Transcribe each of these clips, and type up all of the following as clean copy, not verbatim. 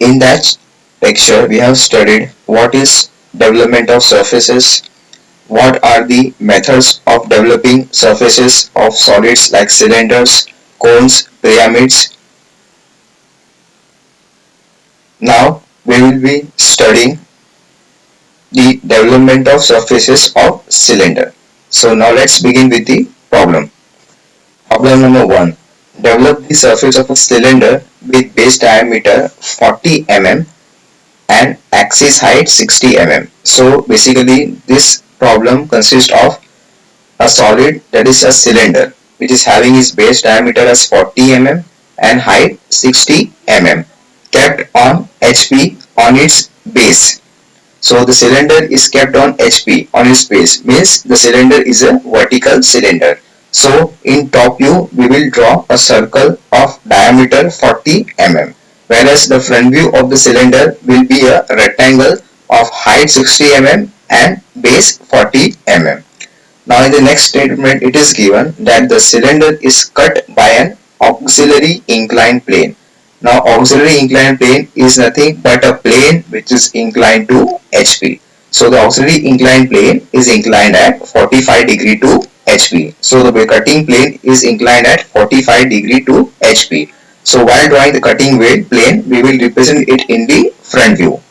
In that lecture, we have studied what is development of surfaces, what are the methods of developing surfaces of solids like cylinders, cones, pyramids. Now we will be studying the development of surfaces of cylinder. So now let's begin with the problem. Problem number 1. Develop the surface of a cylinder with base diameter 40 mm and axis height 60 mm. So basically this problem consists of a solid, that is a cylinder, which is having its base diameter as 40 mm and height 60 mm, kept on HP on its base. So the cylinder is kept on HP on its base, means the cylinder is a vertical cylinder. So in top view we will draw a circle of diameter 40 mm, whereas the front view of the cylinder will be a rectangle of height 60 mm and base 40 mm. Now in the next statement it is given that the cylinder is cut by an auxiliary inclined plane. Now auxiliary inclined plane is nothing but a plane which is inclined to HP. So the auxiliary inclined plane is inclined at 45 degree to HP. So the cutting plane is inclined at 45 degree to HP. So while drawing the cutting plane, we will represent it in the front view.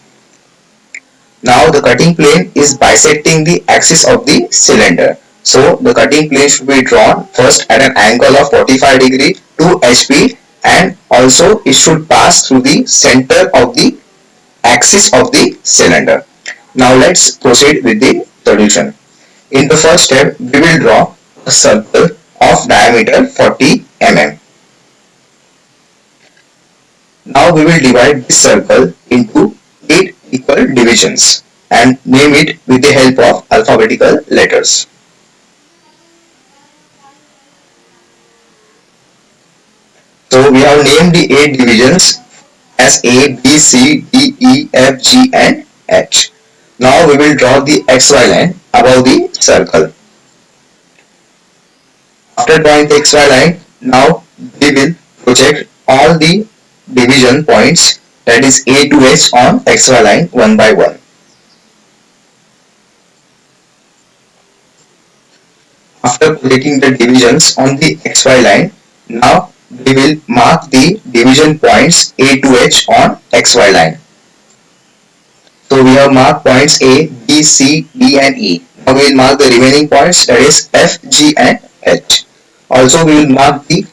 Now the cutting plane is bisecting the axis of the cylinder. So the cutting plane should be drawn first at an angle of 45 degree to HP, and also it should pass through the center of the axis of the cylinder. Now let's proceed with the solution. In the first step, we will draw a circle of diameter 40 mm. Now we will divide this circle into 8 equal divisions and name it with the help of alphabetical letters. So we have named the 8 divisions as A, B, C, D, E, F, G and H. Now we will draw the XY line above the circle. After drawing the XY line, now we will project all the division points, that is A to H, on XY line one by one. After projecting the divisions on the XY line, now we will mark the division points A to H on XY line. So we have marked points A, B, C, D and E. Now we will mark the remaining points, that is F, G and H. Also we will mark the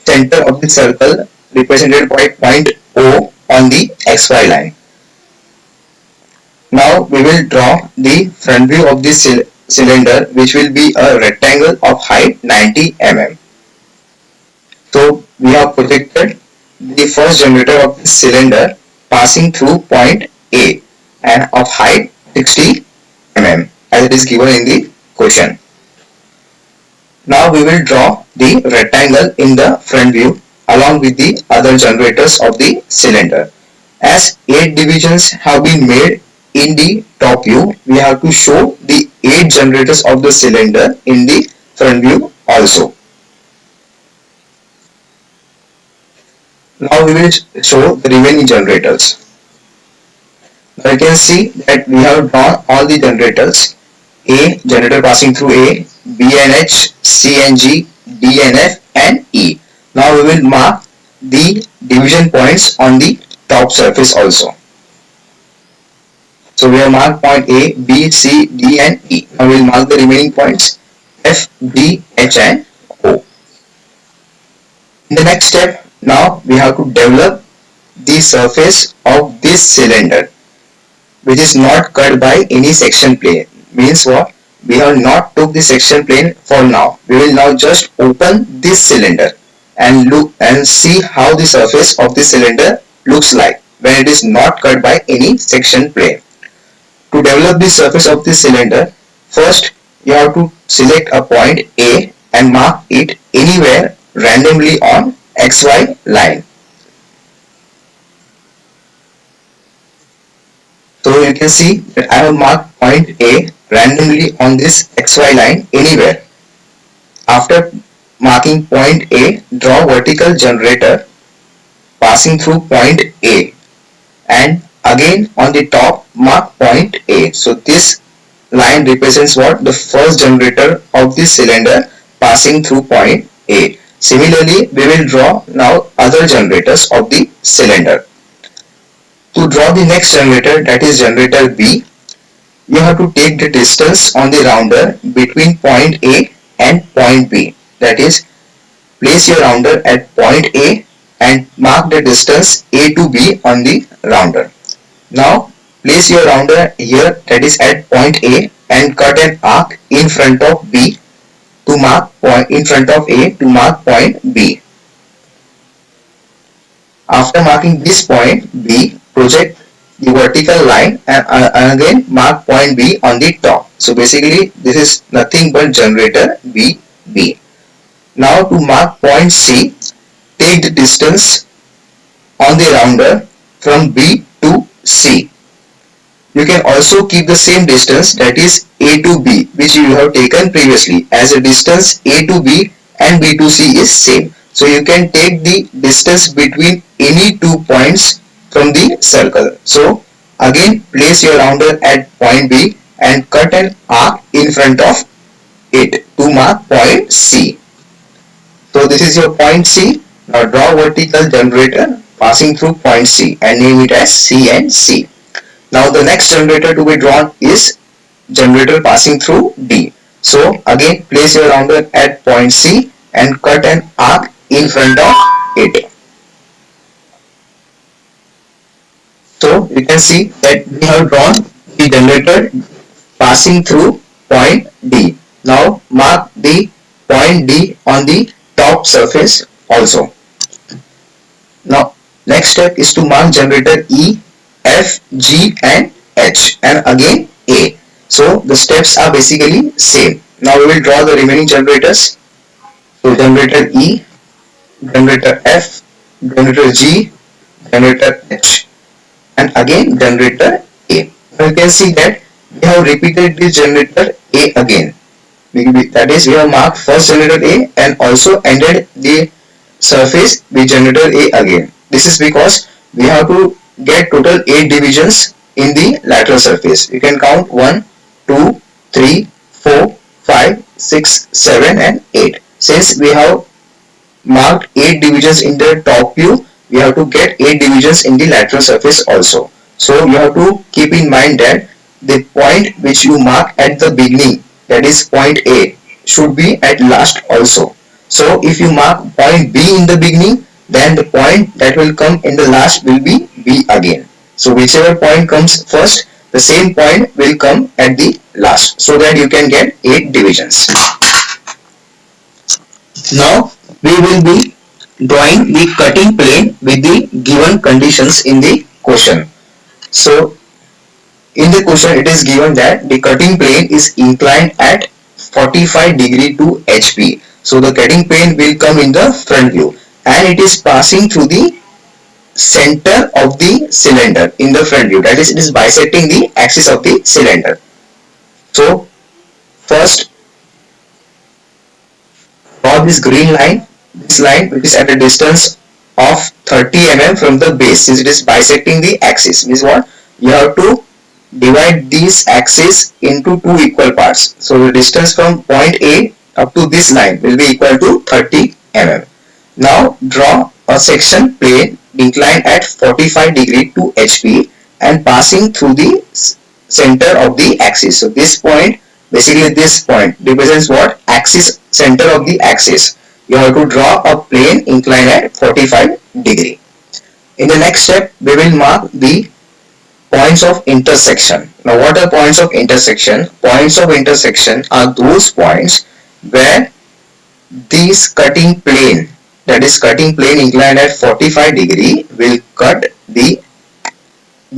center of the circle represented by point O on the XY line. Now we will draw the front view of this cylinder, which will be a rectangle of height 90 mm. So we have projected the first generator of the cylinder passing through point A and of height 60 mm as it is given in the question. Now we will draw the rectangle in the front view along with the other generators of the cylinder. As 8 divisions have been made in the top view, we have to show the 8 generators of the cylinder in the front view also. Now we will show the remaining generators. Now you can see that we have drawn all the generators. A generator passing through A, B and H, C and G, D and F and E. Now we will mark the division points on the top surface also. So we have marked point A, B, C, D and E. Now we will mark the remaining points F, G, H and O. In the next step, now we have to develop the surface of this cylinder, which is not cut by any section plane. Means what? We have not took the section plane for now. We will now just open this cylinder and look and see how the surface of the cylinder looks like when it is not cut by any section plane. To develop the surface of the cylinder, first you have to select a point A and mark it anywhere randomly on XY line. So you can see that I have marked point A randomly on this XY line anywhere. After marking point A, draw vertical generator passing through point A and again on the top mark point A. So this line represents what? The first generator of the cylinder passing through point A. Similarly, we will draw now other generators of the cylinder. To draw the next generator, that is generator B, you have to take the distance on the rounder between point A and point B. That is, place your rounder at point A and mark the distance A to B on the rounder. Now place your rounder here, that is at point A, and cut an arc in front of B to mark point in front of A to mark point B. After marking this point B, project the vertical line and again mark point B on the top. So basically this is nothing but generator B. Now to mark point C, take the distance on the rounder from B to C. You can also keep the same distance, that is A to B, which you have taken previously, as a distance A to B and B to C is same. So you can take the distance between any 2 points from the circle. So again place your rounder at point B and cut an arc in front of it to mark point C. So this is your point C. Now draw vertical generator passing through point C and name it as C and C. Now the next generator to be drawn is generator passing through D. So again place your rounder at point C and cut an arc in front of it. So you can see that we have drawn the generator passing through point D. Now mark the point D on the top surface also. Now next step is to mark generator E, F, G and H and again A. So the steps are basically same. Now we will draw the remaining generators. So generator E, generator F, generator G, generator H and again generator A. Now you can see that we have repeated this generator A again. That is, we have marked first generator A and also ended the surface with generator A again. This is because we have to get total 8 divisions in the lateral surface. You can count 1, 2, 3, 4, 5, 6, 7 and 8. Since we have marked 8 divisions in the top view, we have to get 8 divisions in the lateral surface also. So you have to keep in mind that the point which you mark at the beginning, that is point A, should be at last also. So if you mark point B in the beginning, then the point that will come in the last will be B again. So whichever point comes first, the same point will come at the last, so that you can get 8 divisions. Now we will be drawing the cutting plane with the given conditions in the question. So in the question it is given that the cutting plane is inclined at 45 degree to HP. So the cutting plane will come in the front view and it is passing through the center of the cylinder in the front view. That is, it is bisecting the axis of the cylinder. So first draw this green line, this line which is at a distance of 30 mm from the base. Since it is bisecting the axis, means what? You have to divide these axes into 2 equal parts. So the distance from point A up to this line will be equal to 30 mm. Now draw a section plane inclined at 45 degree to HP and passing through the center of the axis. So this point, basically this point represents what? Axis, center of the axis. You have to draw a plane inclined at 45 degree. In the next step, we will mark the points of intersection. Now what are points of intersection? Points of intersection are those points where this cutting plane, that is cutting plane inclined at 45 degree, will cut the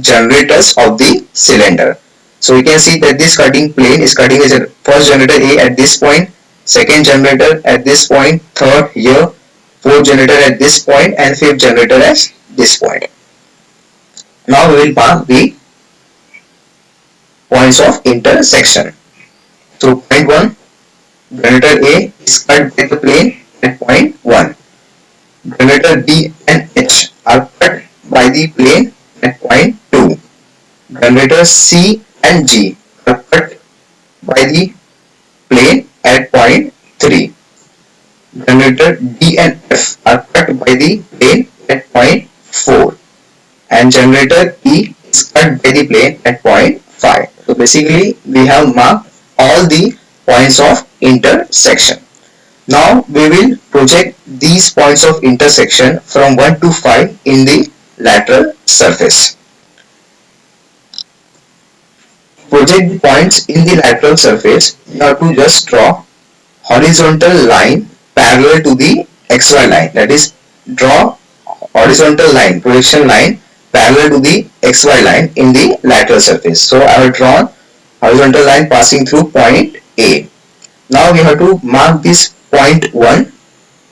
generators of the cylinder. So you can see that this cutting plane is cutting the first generator A at this point, second generator at this point, third here, fourth generator at this point and fifth generator at this point. Now we will mark the points of intersection. So point 1, generator A is cut by the plane at point 1. Generator B and H are cut by the plane at point Generator C and G are cut by the plane at point 3. Generator D and F are cut by the plane at point 4. And generator E is cut by the plane at point 5. So basically we have marked all the points of intersection. Now we will project these points of intersection from 1 to 5 in the lateral surface. Project the points in the lateral surface, you have to just draw horizontal line parallel to the xy line. That is, draw horizontal line, projection line parallel to the xy line in the lateral surface. So I have drawn horizontal line passing through point A. Now we have to mark this point 1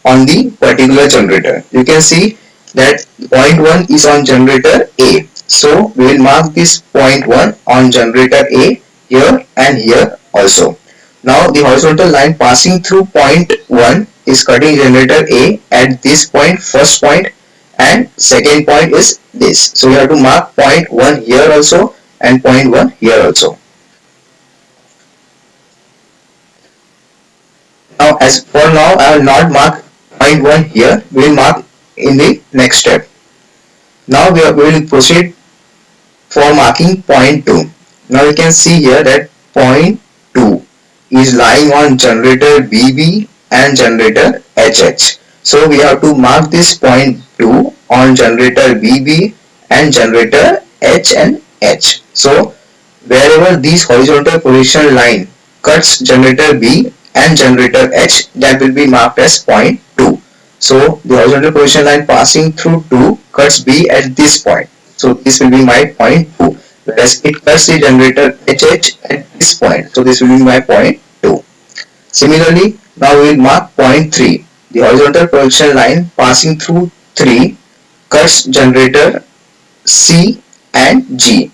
on the particular generator. You can see that point 1 is on generator A. So we will mark this point 1 on generator A here and here also. Now the horizontal line passing through point 1 is cutting generator A at this point, first point, and second point is this. So we have to mark point 1 here also and point 1 here also. Now as for now I will not mark point 1 here, we will mark in the next step. Now we will proceed for marking point 2. Now you can see here that point 2 is lying on generator BB and generator HH. So we have to mark this point 2 on generator BB and generator H and H. So wherever this horizontal projection line cuts generator B and generator H, that will be marked as point 2. So the horizontal projection line passing through 2 cuts B at this point. So this will be my point 2. Whereas it cuts the generator HH at this point. So this will be my point 2. Similarly, now we will mark point 3. The horizontal projection line passing through 3 cuts generator C and G.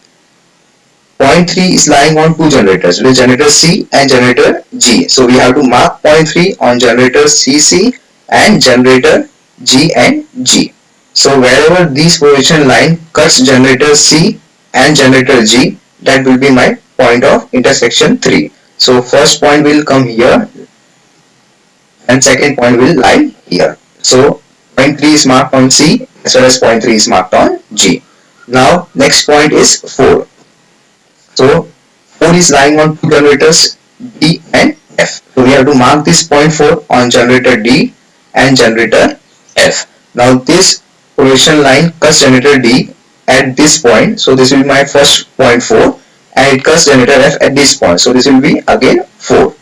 Point 3 is lying on two generators, which is generator C and generator G. So we have to mark point 3 on generator CC and generator G and G. So wherever this projection line cuts generator C and generator G, that will be my point of intersection 3. So first point will come here and second point will lie here. So point 3 is marked on C as well as point 3 is marked on G. Now next point is 4. So 4 is lying on two generators D and F. So we have to mark this point 4 on generator D and generator F. Now this projection line cuts generator D at this point. So this will be my first point 4 and it cuts generator F at this point. So this will be again 4.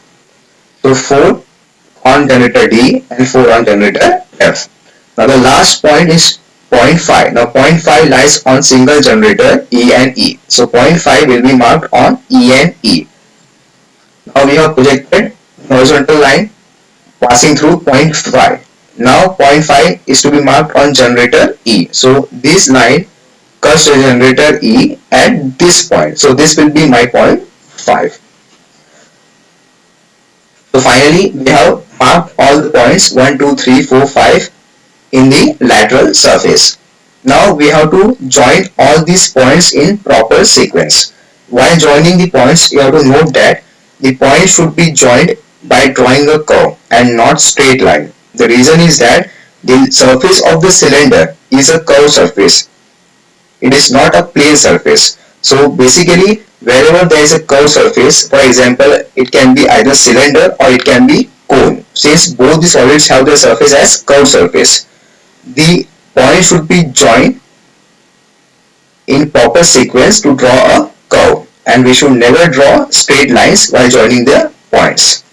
So 4 on generator D and 4 on generator F. Now the last point is point 5. Now point 5 lies on single generator E and E. So point 5 will be marked on E and E. Now we have projected horizontal line passing through point 5. Now point 5 is to be marked on generator E. So this line cuts the generator E at this point. So this will be my point 5. So finally we have marked all the points 1, 2, 3, 4, 5 in the lateral surface. Now we have to join all these points in proper sequence. While joining the points, you have to note that the point should be joined by drawing a curve and not straight line. The reason is that the surface of the cylinder is a curved surface. It is not a plane surface. So basically wherever there is a curved surface, for example, it can be either cylinder or it can be cone. Since both the solids have the surface as curved surface, the point should be joined in proper sequence to draw a curve, and we should never draw straight lines while joining the points.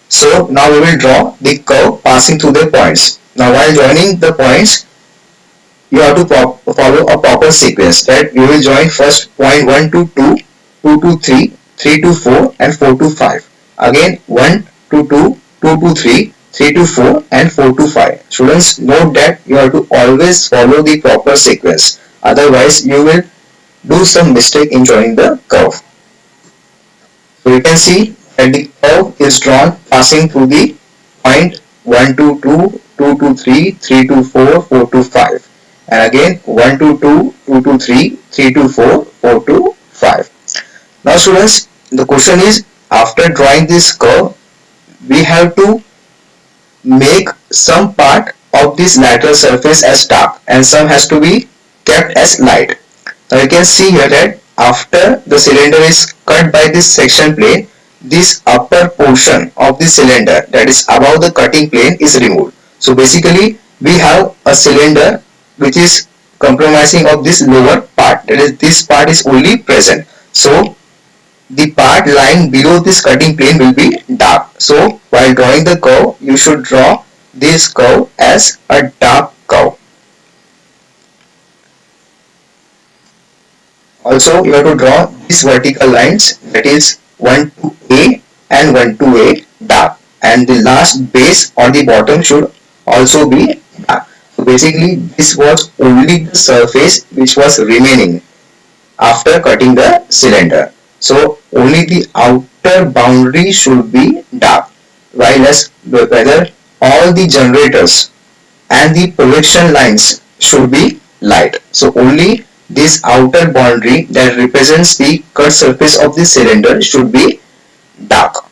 So now we will draw the curve passing through the points. Now while joining the points, you have to follow a proper sequence, that you will join first point 1 to 2, 2 to 3, 3 to 4 and 4 to 5. Again 1 to 2, 2 to 3, 3 to 4 and 4 to 5. Students, note that you have to always follow the proper sequence. Otherwise you will do some mistake in joining the curve. So you can see that the curve is drawn passing through the point 1 to 2, 2 to 3, 3 to 4, 4 to 5. And again 1 to 2, 2 to 3, 3 to 4, 4 to 5. Now students, the question is, after drawing this curve, we have to make some part of this lateral surface as dark and some has to be kept as light. Now you can see here that after the cylinder is cut by this section plane, this upper portion of the cylinder, that is above the cutting plane, is removed. So basically we have a cylinder which is compromising of this lower part, that is this part is only present. So the part lying below this cutting plane will be dark. So while drawing the curve, you should draw this curve as a dark curve. Also, you have to draw these vertical lines, that is 1 to A and 1 to A dark, and the last base on the bottom should also be dark. So basically this was only the surface which was remaining after cutting the cylinder. So only the outer boundary should be dark, while as whether all the generators and the projection lines should be light. So only this outer boundary that represents the cut surface of the cylinder should be dark.